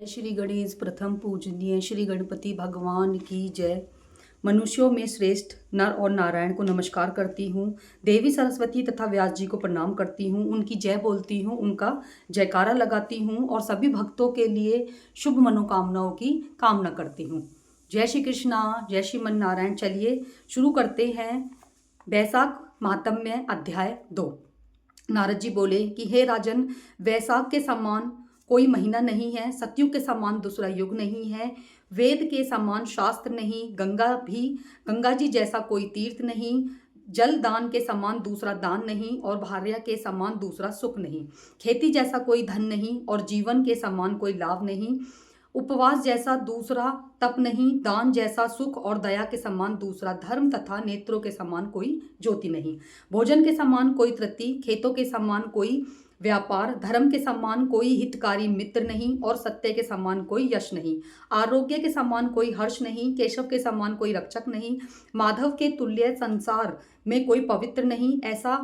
श्री गणेश प्रथम पूजनीय श्री गणपति भगवान की जय। मनुष्यों में श्रेष्ठ नर और नारायण को नमस्कार करती हूँ। देवी सरस्वती तथा व्यास जी को प्रणाम करती हूँ, उनकी जय बोलती हूँ, उनका जयकारा लगाती हूँ और सभी भक्तों के लिए शुभ मनोकामनाओं की कामना करती हूँ। जय श्री कृष्णा, जय श्रीमन नारायण। चलिए शुरू करते हैं वैशाख महात्म्य अध्याय 2। नारद जी बोले कि हे राजन, वैशाख के समान कोई महीना नहीं है, सतयुग के समान दूसरा युग नहीं है, वेद के समान शास्त्र नहीं, गंगा जी जैसा कोई तीर्थ नहीं, जल दान के समान दूसरा दान नहीं और भार्या के समान दूसरा सुख नहीं, खेती जैसा कोई धन नहीं और जीवन के समान कोई लाभ नहीं, उपवास जैसा दूसरा तप नहीं, दान जैसा सुख और दया के समान दूसरा धर्म तथा नेत्रों के समान कोई ज्योति नहीं, भोजन के समान कोई तृप्ति, खेतों के समान कोई व्यापार, धर्म के समान कोई हितकारी मित्र नहीं और सत्य के समान कोई यश नहीं, आरोग्य के समान कोई हर्ष नहीं, केशव के समान कोई रक्षक नहीं, माधव के तुल्य संसार में कोई पवित्र नहीं। ऐसा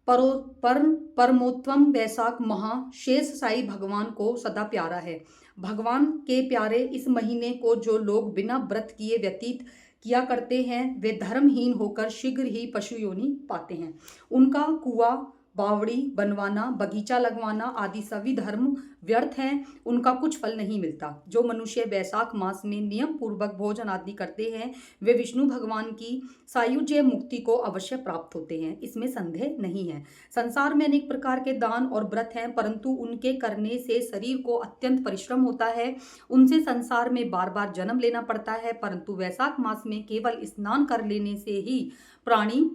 परमोत्तम वैशाख महा शेष साई भगवान को सदा प्यारा है। भगवान के प्यारे इस महीने को जो लोग बिना व्रत किए व्यतीत किया करते हैं वे धर्महीन होकर शीघ्र ही पशु योनि पाते हैं। उनका कुआं बावड़ी बनवाना, बगीचा लगवाना आदि सभी धर्म व्यर्थ हैं, उनका कुछ फल नहीं मिलता। जो मनुष्य वैशाख मास में नियम पूर्वक भोजन आदि करते हैं वे विष्णु भगवान की सायुज्य मुक्ति को अवश्य प्राप्त होते हैं, इसमें संदेह नहीं है। संसार में अनेक प्रकार के दान और व्रत हैं, परंतु उनके करने से शरीर को अत्यंत परिश्रम होता है, उनसे संसार में बार बार जन्म लेना पड़ता है। परंतु वैशाख मास में केवल स्नान कर लेने से ही प्राणी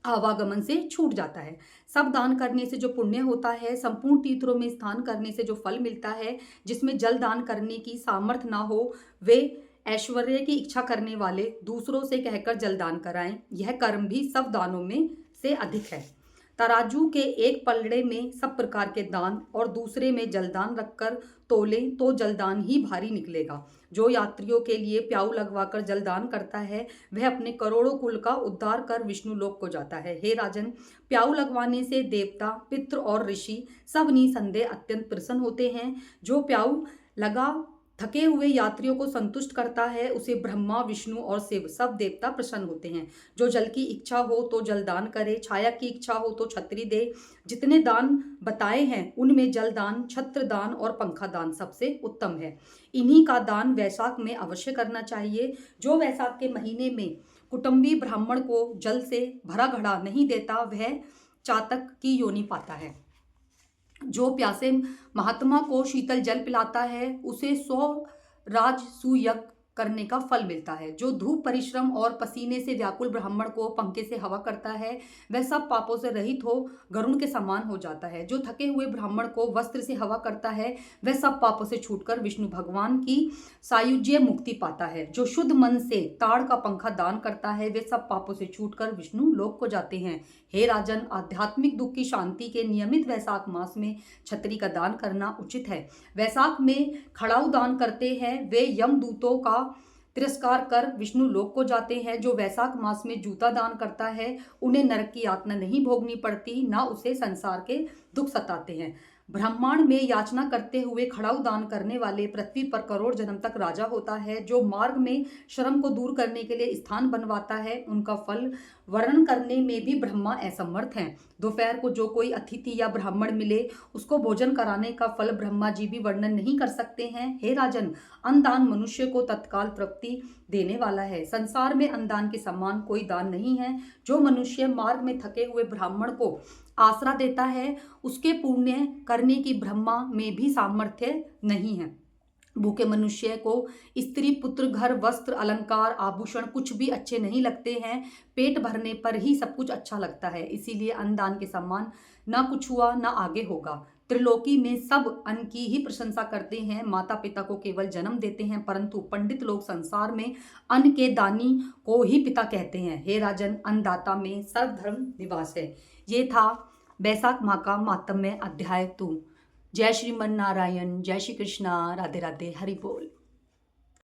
आवागमन से छूट जाता है। सब दान करने से जो पुण्य होता है, संपूर्ण तीर्थों में स्नान करने से जो फल मिलता है, जिसमें जल दान करने की सामर्थ्य ना हो वे ऐश्वर्य की इच्छा करने वाले दूसरों से कहकर जल दान कराएं। यह कर्म भी सब दानों में से अधिक है। तराजू के एक पलड़े में सब प्रकार के दान और दूसरे में जलदान रखकर तोलें तो जलदान ही भारी निकलेगा। जो यात्रियों के लिए प्याऊ लगवाकर जलदान करता है वह अपने करोड़ों कुल का उद्धार कर विष्णु लोक को जाता है। हे राजन, प्याऊ लगवाने से देवता, पितृ और ऋषि सब निसंदेह अत्यंत प्रसन्न होते हैं। जो प्याऊ लगा थके हुए यात्रियों को संतुष्ट करता है उसे ब्रह्मा, विष्णु और शिव सब देवता प्रसन्न होते हैं। जो जल की इच्छा हो तो जलदान करे, छाया की इच्छा हो तो छतरी दे। जितने दान बताए हैं उनमें जलदान, छत्र दान और पंखा दान सबसे उत्तम है। इन्हीं का दान वैशाख में अवश्य करना चाहिए। जो वैशाख के महीने में कुटुंबी ब्राह्मण को जल से भरा घड़ा नहीं देता वह चातक की योनि पाता है। जो प्यासे महात्मा को शीतल जल पिलाता है उसे 100 राजसूय यज्ञ करने का फल मिलता है। जो धूप, परिश्रम और पसीने से व्याकुल ब्राह्मण को पंखे से हवा करता है वह सब पापों से रहित हो गरुण के समान हो जाता है। जो थके हुए ब्राह्मण को वस्त्र से हवा करता है वह सब पापों से छूटकर विष्णु भगवान की सायुज्य मुक्ति पाता है। जो शुद्ध मन से ताड़ का पंखा दान करता है वे सब पापों से छूटकर विष्णु लोक को जाते हैं। हे राजन, आध्यात्मिक दुख की शांति के नियमित वैशाख मास में छतरी का दान करना उचित है। वैशाख में खड़ाऊ दान करते हैं वे यमदूतों का तिरस्कार कर विष्णु लोक को जाते हैं। जो वैशाख मास में जूता दान करता है उन्हें नरक की यातना नहीं भोगनी पड़ती, ना उसे संसार के दुख सताते हैं। ब्रह्मांड में याचना करते हुए खड़ाऊ दान करने वाले पृथ्वी पर करोड़ जन्म तक राजा होता है। जो मार्ग में श्रम को दूर करने के लिए स्थान बनवाता है उनका फल वर्णन करने में भी ब्रह्मा असमर्थ हैं। दोपहर को जो कोई अतिथि या ब्राह्मण मिले उसको भोजन कराने का फल ब्रह्मा जी भी वर्णन नहीं कर सकते हैं। हे राजन, अन्नदान मनुष्य को तत्काल तृप्ति देने वाला है। संसार में अन्नदान के समान कोई दान नहीं है। जो मनुष्य मार्ग में थके हुए ब्राह्मण को आसरा देता है उसके पुण्य करने की ब्रह्मा में भी सामर्थ्य नहीं है। भूखे मनुष्य को स्त्री, पुत्र, घर, वस्त्र, अलंकार, आभूषण कुछ भी अच्छे नहीं लगते हैं। पेट भरने पर ही सब कुछ अच्छा लगता है, इसीलिए अन्नदान के समान ना कुछ हुआ ना आगे होगा। त्रिलोकी में सब अन्न की ही प्रशंसा करते हैं। माता पिता को केवल जन्म देते हैं, परंतु पंडित लोग संसार में अन्न के दानी को ही पिता कहते हैं। हे राजन, अन्नदाता में सर्वधर्म निवास है। ये था वैशाख माह का महात्म्य अध्याय 2। जय श्रीमन नारायण, जय श्री कृष्णा, राधे राधे, हरि बोल।